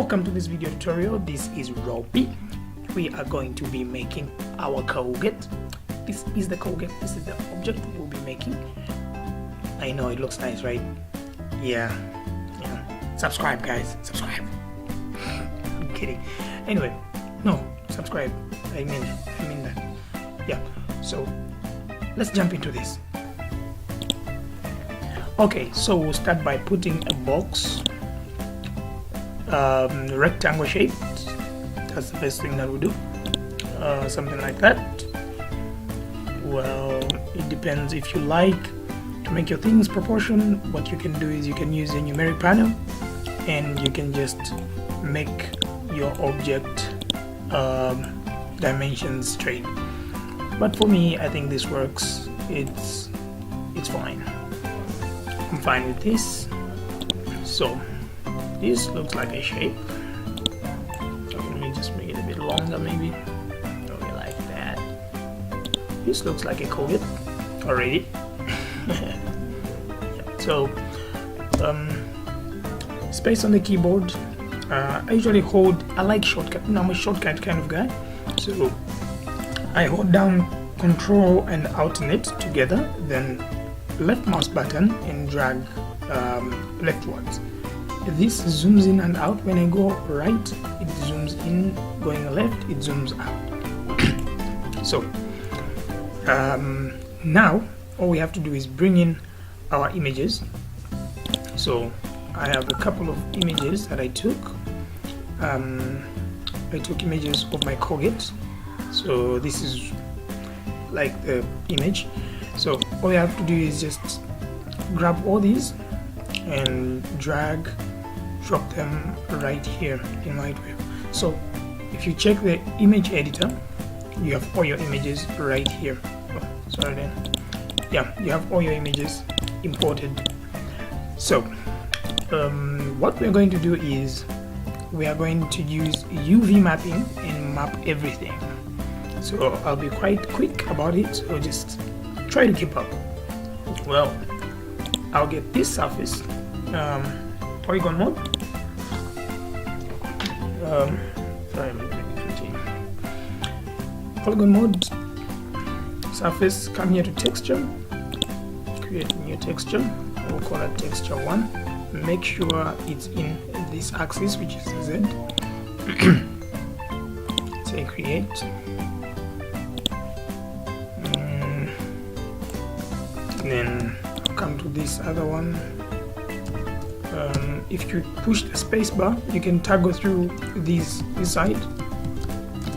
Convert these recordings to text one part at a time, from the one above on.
Welcome to this video tutorial. This is Robby. We are going to be making our Colgete. This is the Colgete. This is the object we'll be making. I know it looks nice, right? Yeah. Subscribe, guys. Subscribe. I'm kidding. Anyway, no, subscribe. I mean that. Yeah. So let's jump into this. Okay, so we'll start by putting a box, rectangle shape. That's the first thing that we'll do. Something like that. Well, it depends. If you like to make your things proportion, what you can do is you can use a numeric panel and you can just make your object dimensions straight. But for me, I think this works. It's fine. I'm fine with this. So this looks like a shape. Let me just make it a bit longer, maybe. Okay, like that. This looks like a Colgete already. So space on the keyboard. I usually hold. I like shortcut. I'm a shortcut kind of guy. So I hold down Control and Alternate together, then left mouse button and drag leftwards. This zooms in and out. When I go right, it zooms in. Going left, it zooms out. So now all we have to do is bring in our images. So I have a couple of images that I took. I took images of my Colgete. So this is like the image. So all you have to do is just grab all these and drag, drop them right here in Lightwave. So if you check the image editor, you have all your images right here. Oh, sorry then. Yeah, you have all your images imported. So what we're going to do is we are going to use UV mapping and map everything. So I'll be quite quick about it, so just try to keep up. Well, I'll get this surface, polygon mode. Sorry, I'm making it polygon mode. Surface. Come here to texture. Create a new texture. We'll call it texture 1. Make sure it's in this axis, which is Z. Say create. Then come to this other one. If you push the space bar, you can toggle through this side.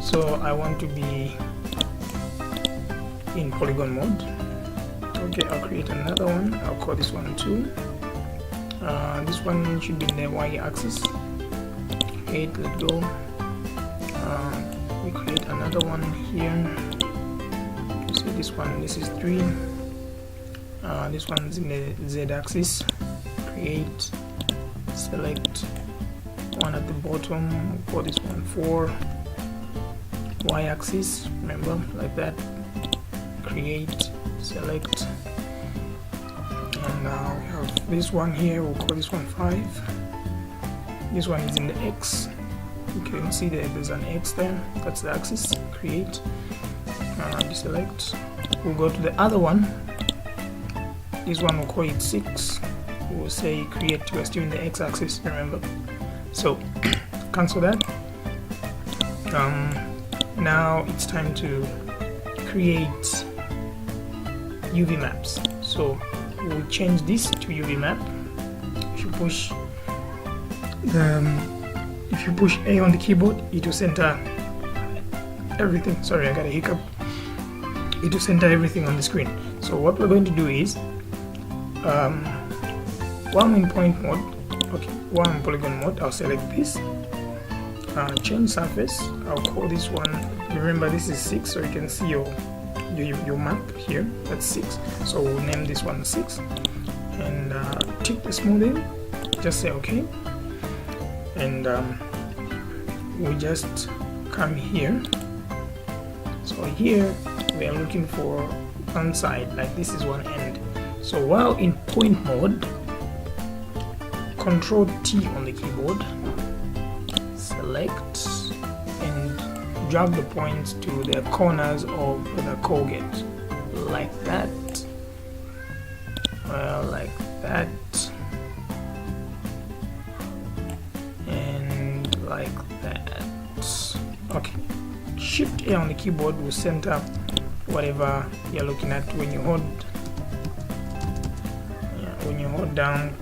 So I want to be in polygon mode. Okay, I'll create another one. I'll call this one 2. This one should be in the y-axis. 8, let go. We create another one here. So this one, this is 3. This one's in the z-axis. Create, select one at the bottom. We'll call this one 4. Y-axis, remember, like that. Create, select, and now we have this one here. We'll call this one 5. This one is in the X. You can see that there's an X there. That's the axis. Create, deselect. We'll go to the other one. This one we'll call it 6. We'll say create. We're still in the x-axis, remember. So cancel that. Now it's time to create UV maps. So we'll change this to UV map. If you push A on the keyboard, it will center everything. Sorry, I got a hiccup. It will center everything on the screen. So what we're going to do is, while I'm in point mode, while I'm in polygon mode, I'll select this, change surface. I'll call this one. Remember, this is 6, so you can see your map here. That's 6. So we'll name this one 6, and tick the smoothing. Just say OK, and we just come here. So here we are looking for one side, like this is one end. So while in point mode, Control T on the keyboard, select and drag the points to the corners of the Colgate, like that. Like that, and like that. Okay, Shift A on the keyboard will center whatever you're looking at. When you hold down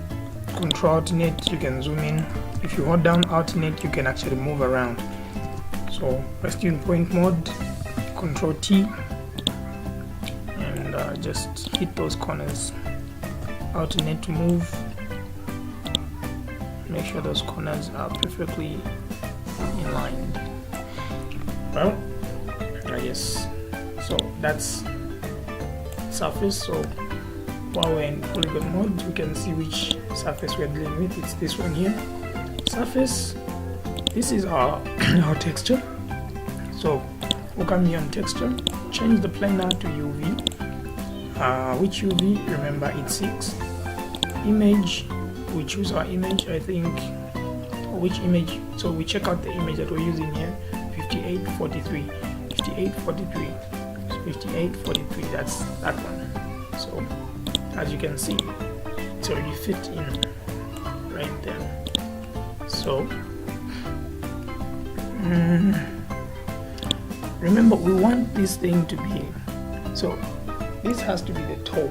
Control Alternate, you can zoom in. If you hold down Alternate, you can actually move around. So we're still in point mode. Control T, and just hit those corners. Alternate to move. Make sure those corners are perfectly in line. Well, I guess so. That's surface. So while we're in polygon mode, we can see which surface we're dealing with. It's this one here. Surface. This is our our texture. So we'll come here on texture. Change the planar to UV. Which UV? Remember, it's 6. Image, we choose our image, I think. Which image? So we check out the image that we're using here. 5843. 5843. 5843. That's that one. So as you can see, it's already fit in right there. So remember, we want this thing to be, so this has to be the top.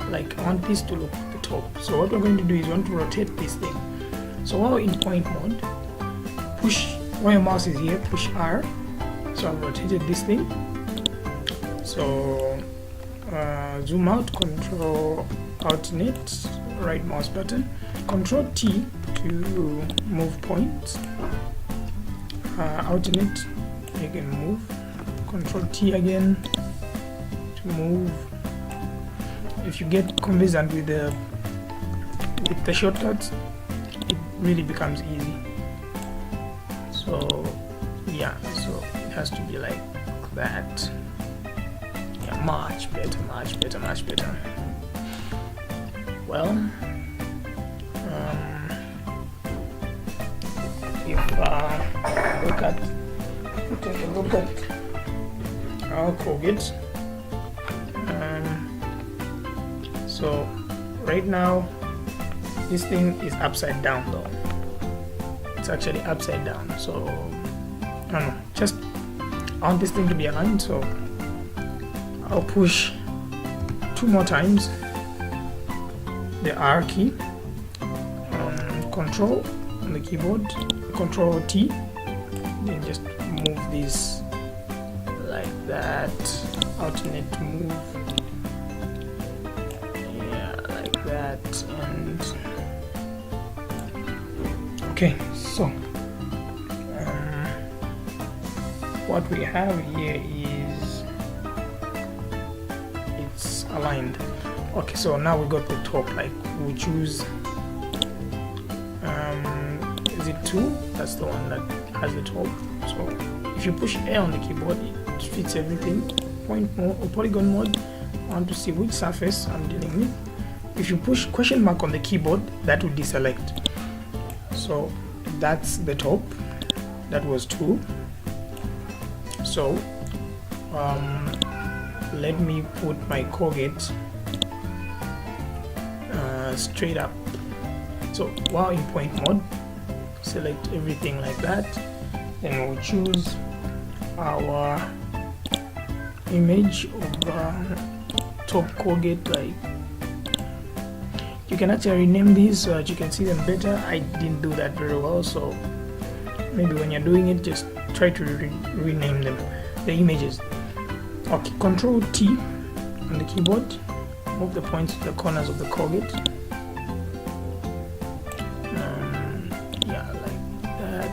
Like, I want this to look at the top. So what we're going to do is we want to rotate this thing. So while in point mode, push, while your mouse is here, push R. So I've rotated this thing. So zoom out, Control Alternate, right mouse button, Control T to move points, alternate, you can move, Control T again to move. If you get conversant with the shortcuts, it really becomes easy. So yeah, so it has to be like that. Yeah, much better, much better, much better. Well, if take a look at our Colgate. So right now this thing is upside down though. It's actually upside down. So I don't know, just I want this thing to be aligned, so I'll push 2 more times the R key, Control on the keyboard, Control T, then just move this like that, alternate to move, yeah, like that. And okay, so what we have here is it's aligned. Okay, so now we got the top, like we choose is it 2? That's the one that has the top. So if you push A on the keyboard, it fits everything. Point mode or polygon mode, I want to see which surface I'm dealing with. If you push question mark on the keyboard, that will deselect. So that's the top. That was 2. So let me put my Colgate straight up. So while in point mode, select everything like that, then we'll choose our image of top Colgate. Like, you can actually rename these so that you can see them better. I didn't do that very well, so maybe when you're doing it, just try to rename them, the images. Okay, Control T on the keyboard, move the points to the corners of the Colgate. Yeah, like that.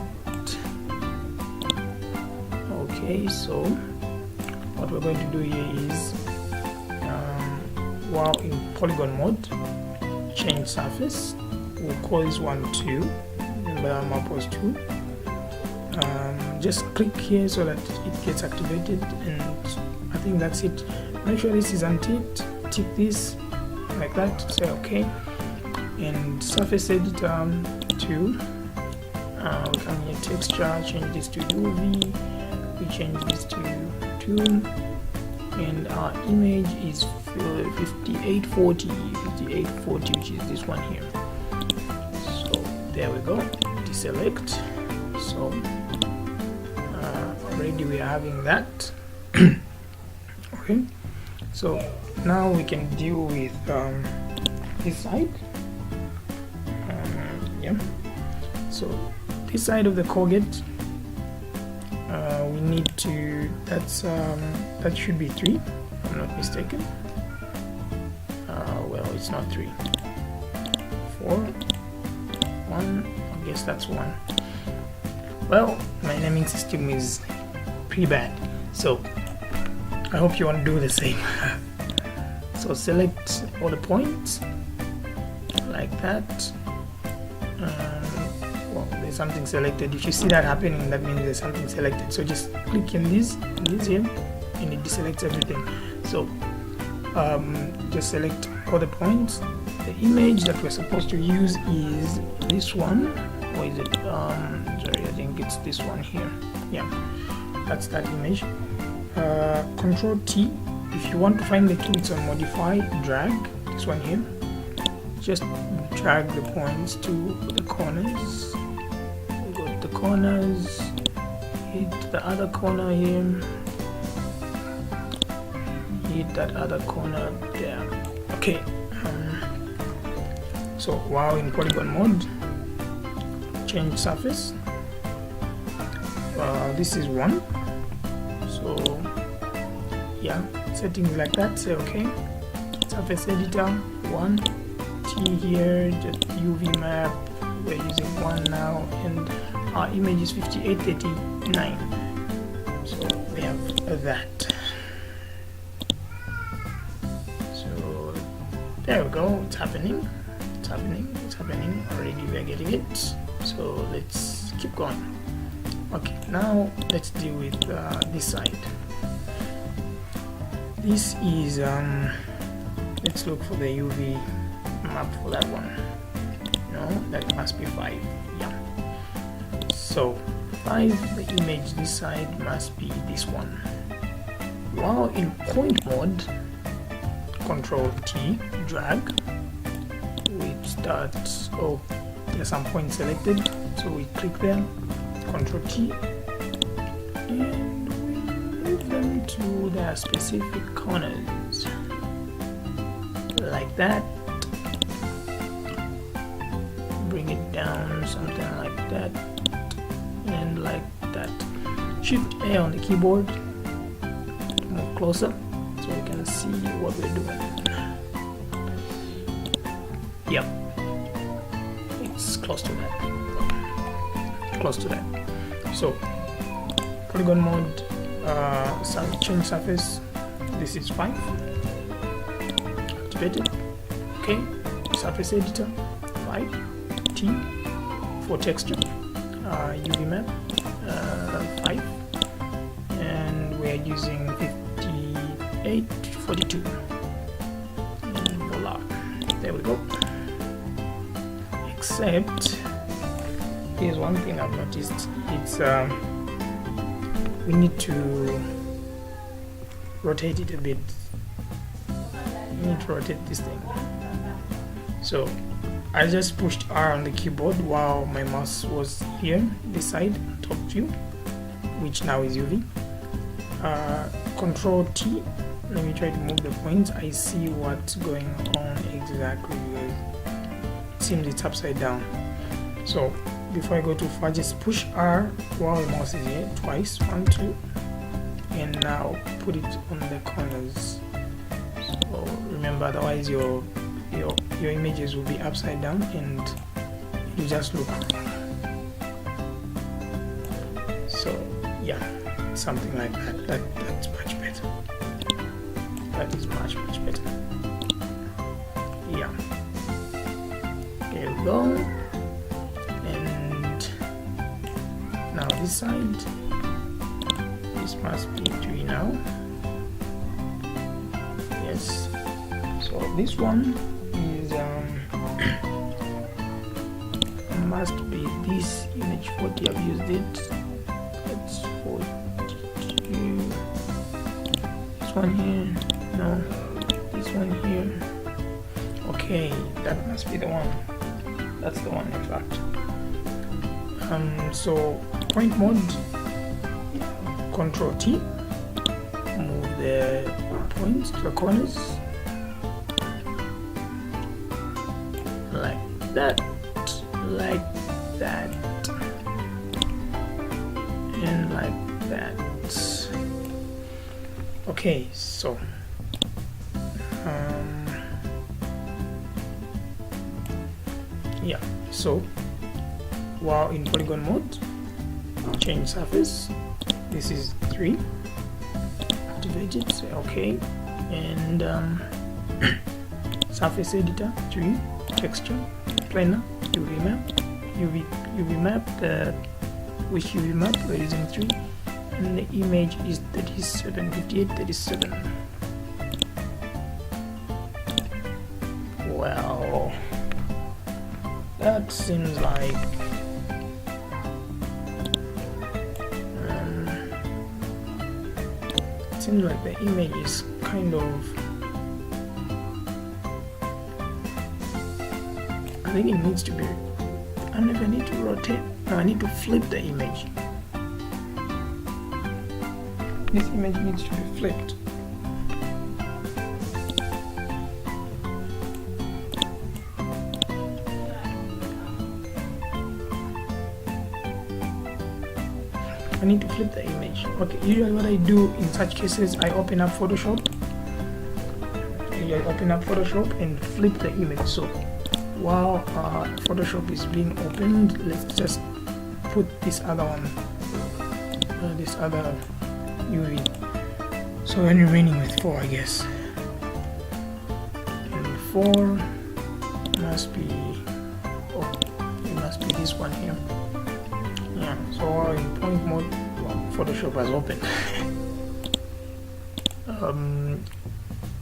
Okay, so what we're going to do here is, while in polygon mode, change surface. We'll call this one 2. Remember our map was 2. Just click here so that it gets activated, and I think that's it. Make sure this is unticked. Tick this like that, say OK, and surface editor 2. We come here, texture, change this to UV, we change this to 2, and our image is 5840, which is this one here. So there we go, deselect. So already we are having that. Okay, so now we can deal with this side. Yeah, so this side of the Colgate, we need to, that should be 3, if I'm not mistaken. Well, it's not 3, 4, 1, I guess that's 1. Well, my naming system is pretty bad, so I hope you want to do the same. So select all the points like that. Well, there's something selected. If you see that happening, that means there's something selected. So just click in this here, and it deselects everything. So just select all the points. The image that we're supposed to use is this one, or is it? Sorry, I think it's this one here. Yeah, that's that image. Control T. If you want to find the key, it's on modify, drag, this one here. Just drag the points to the corners. Go to the corners, hit the other corner here, hit that other corner there. Okay, so while in polygon mode, change surface. This is 1. So yeah, settings like that, say okay. Surface editor 1, T here, just UV map, we're using 1 now, and our image is 5839. So we have that. So there we go, it's happening, it's happening already, we're getting it. So let's keep going. Okay, now let's deal with this side. This is let's look for the UV map for that one. No, that must be 5. Yeah, so 5, the image this side must be this one. While in point mode, Control T, drag, we start, oh, there's some points selected, so we click there, Control T, and we move them to their specific corners, like that. Bring it down, something like that, and like that. Shift A on the keyboard to move closer so we can see what we're doing. Yep, it's close to that. Close to that. So polygon mode, change surface. This is 5. Activated. Okay. Surface editor 5. T for texture. UV map 5, and we are using 5842. And voila. There we go. Except here's one thing I've noticed, it's we need to rotate it a bit. We need to rotate this thing. So I just pushed R on the keyboard while my mouse was here, this side, top view, which now is UV. Control T, let me try to move the points. I see what's going on exactly. It seems it's upside down. So before I go too far, just push R while the mouse is here twice, 1, 2, and now put it on the corners. So remember, otherwise your images will be upside down and you just look. So yeah, something like that. That's much better. That is much better. Yeah. There we go. And now this side. This must be 3 now. Yes. So this one is must be this image 40. I've used it. It's 42. This one here. No, this one here. Okay, that must be the one. That's the one, in fact. So point mode, Control T, move the points to the corners like that, and like that. Okay, so yeah, so while in polygon mode, change surface, this is 3, activate it, say okay, and surface editor 3, texture, planar, UV map, which UV map we're using 3, and the image is 37, 58, 37. Well, that seems like the image is kind of, I think it needs to be, I don't know if I need to rotate, no, I need to flip the image. This image needs to be flipped. I need to flip the image. Okay, usually what I do in such cases, I open up Photoshop. And flip the image. So while Photoshop is being opened, let's just put this other one, this other UV. So when remaining with 4, I guess. And 4 must be, oh, it must be this one here. Yeah, so in point mode, well, Photoshop has opened.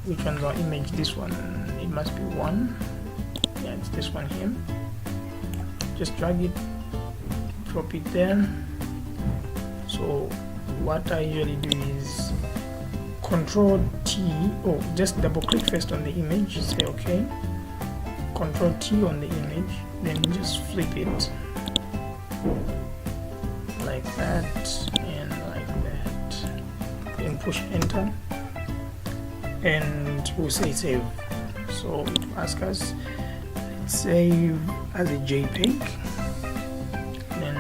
Which one's our image? This one. It must be 1. Yeah, it's this one here. Just drag it, drop it there. So what I usually do is Control T. Oh, just double click first on the image. Say okay. Control T on the image, then just flip it. Like that and like that, then push enter, and we'll say save. So it will ask us, let's save as a JPEG, then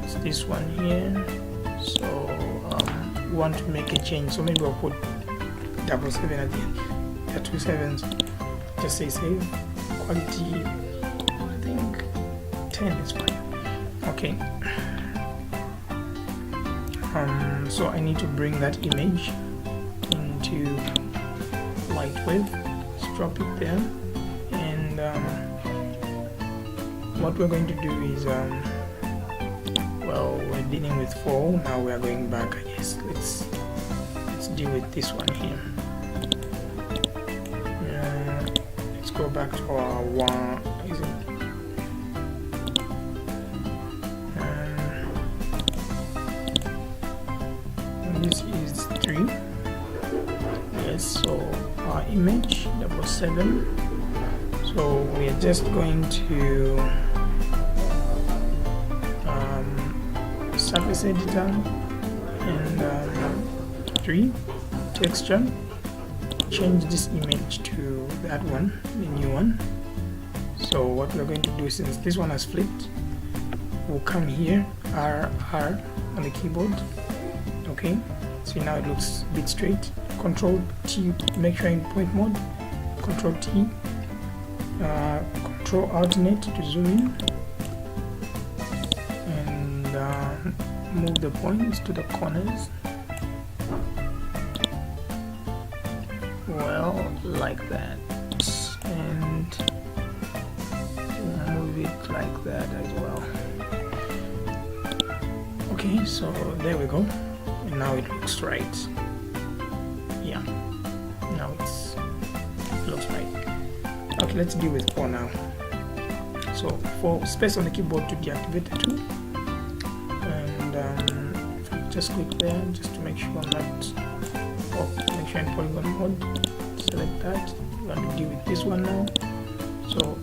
it's this one here. So we want to make a change, so maybe I'll put 777 at the end. There are 2 7s. Just say save. Quality, I think 10 is fine. Okay. So I need to bring that image into Lightwave, just drop it there, and what we're going to do is, well, we're dealing with 4, now we are going back, I guess. Let's deal with this one here. Let's go back to our 1, is it? This is 3. Yes, so our image 777. So we are just going to surface editor and 3, texture, change this image to that one, the new one. So what we're going to do, since this one has flipped, we'll come here, R on the keyboard. Okay, so now it looks a bit straight. Control T, make sure in point mode. Control T, Control Alternate to zoom in, and move the points to the corners. Well, like that, and move it like that as well. Okay, so there we go. And now it looks right. Yeah, now it looks right. Okay, let's deal with 4 now. So for space on the keyboard to deactivate the tool, and just click there just to make sure I'm not, make sure in polygon mode. Select that. We're going to deal with this one now. So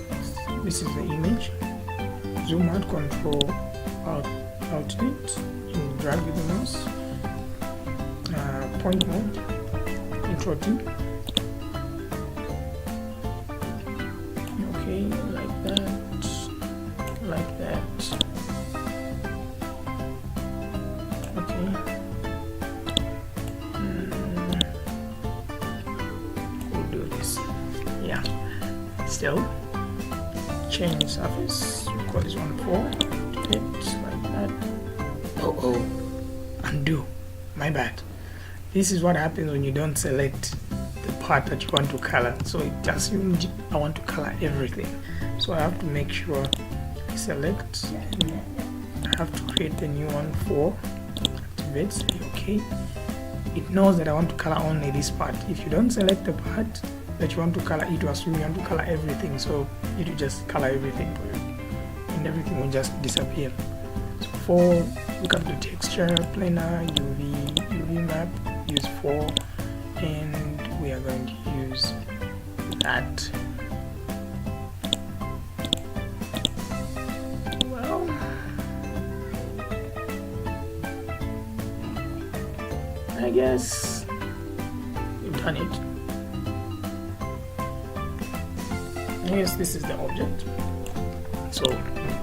this is the image. Zoom out, control alternate, and drag with the mouse. Point mode, intro T. Okay, like that. Okay. We'll do this. Yeah. Still, change surface. We'll call this one 4. Like that. Oh, undo. My bad. This is what happens when you don't select the part that you want to color. So it just assumes I want to color everything. So I have to make sure I select, and I have to create a new one for activate. Say okay. It knows that I want to color only this part. If you don't select the part that you want to color, it will assume you want to color everything. So it will just color everything for you, and everything will just disappear. So for look at the texture, planar, UV map, use 4, and we are going to use that. Well, I guess we've done it. I guess this is the object. So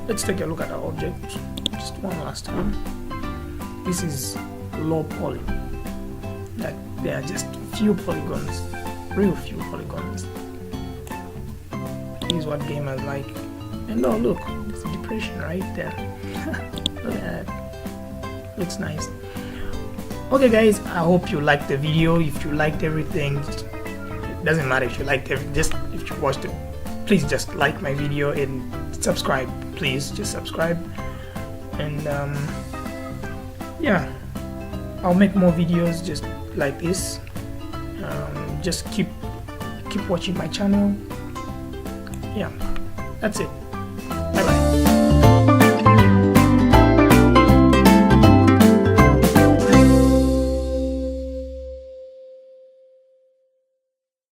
let's take a look at our object just one last time. This is low poly. Like there are just few polygons, real few polygons. This is what gamers like. And oh look, there's a depression right there. Look at that. Looks nice. Okay guys, I hope you liked the video. If you liked everything, it doesn't matter if you liked everything, just if you watched it, please just like my video and subscribe. Please just subscribe. And yeah, I'll make more videos just like this. Just keep watching my channel. Yeah, that's it.